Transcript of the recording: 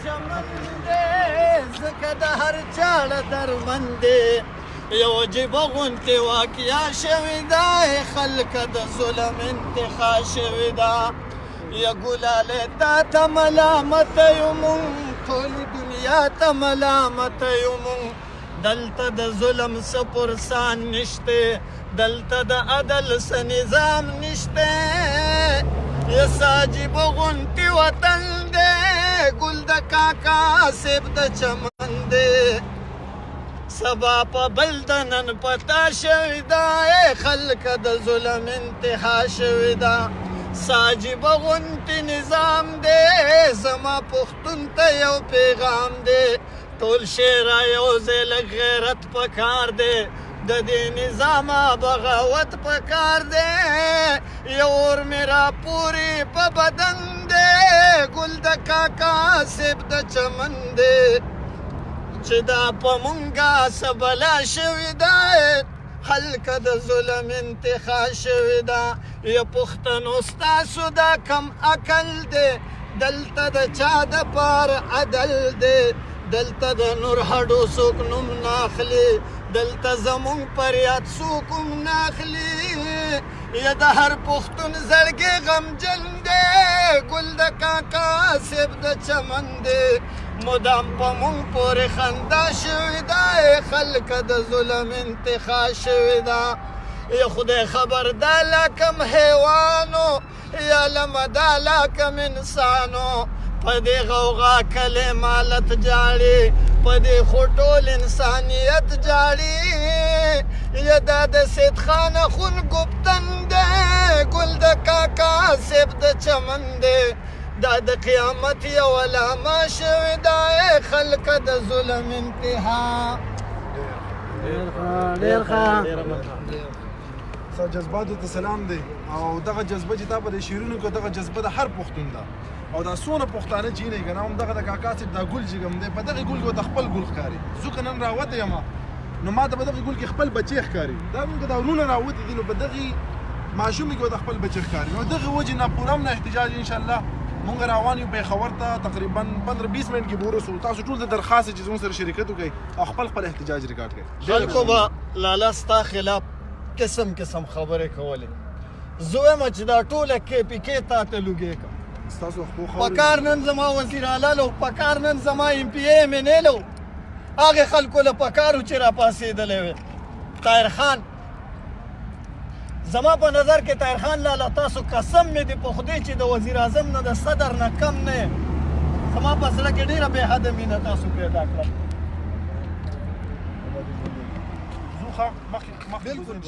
چمن دی ځکه د هر چاړه درمن دی یو عجیبه غوندې واقعه شوې ده خلکه د ظلم انتخا شوې ده یا ګلاله تا ته ملامته یو مونږ ټولې دنیا ته ملامته یو مونږ دلته د ظلم څه پرسان نشته دلته د عدل څه نظام نشته یا عجیبه غوندې وطن دی ګل د کاکا صاحب د چمن دی سبا په بل د نن پتا شوې ده خلکه د ظلم انتها شوې ده عجیبه غوندې نظام دی زما پښتون ته یو پیغام دی ټول شی را یو ځای لږ غیرت پکار دی د دې نظامه بغاوت پکار دی یو اور مې راپورې په بدن دی ګل د کاکا صاحب د چمن دی چې دا په مونږه څه بلا شوې ده خلکه د ظلم انتخا شوې ده یا پښتنو ستاسو دا کم عقل دی دلته د چا دپاره عدل دی دلته د نور هډو څوک نوم نه اخلي دلته زمونږ فریاد څوک هم نه اخلي یا د هر پښتون زړګی غمجن دی ګل د کاکا صاحب د چمن دی مدام په مونږ پورې خندا شوې ده خلکه د ظلم انتخا شوې ده یا خدای خبر دا لا کم حیوانو یا لمه دا لا کم انسانو په دې غوغا کلی مالت جاړي په دې خو ټول انسانیت جاړي یا دا د سید خان خون ګپتن دی ګل د کاکا صاحب د چمن دی دا د قیامت یو علامه شوې ده خلکه د ظلم انتها ډېر ښه جذباتو ته سلام دی او دغه جذبه چې تا په دې شعرونو کې دغه جذبه د هر پښتون ده او دا څونه پښتانه چې نه کنه هم دغه د کاکا صاحب دا ګل چې کوم دی په دغه ګل کې د خپل ګل ښکاري زه که نن راوتی یم نو ما ته په دغه ګل کې خپل بچی ښکاري دا موږ دا ورونه راوتي دي نو په دغه ماشومې کې د خپل بچی ښکاري نو دغه وجې نه پوره هم نه احتجاج انشاءالله مونږ روان یو پېښور ته تقریبا 15-20 منټ کې به ورسو تاسو ټول د درخواست چې زموږ سره شرکت وکړئ او خپل احتجاج ریکارډ کړئ خلکو به لاله ستا خلاف قسم قسم خبرې کولې زه وایم چې دا ټوله KPK تا ته لوګې کړه پکار نن زما وزیر اعلی لو پکار نن زما MP MNA لو هغې خلکو له پکار و چې راپاڅېدلی وی طاهر خان زما په نظر کې طاهر خان لاله تاسو قسم مې دی په خدای چې د وزیر اعظم نه د صدر نه کم نه زما په زړه کې ډېره بې حده مینه تاسو پیدا کړه زه ښه مخکې بالکل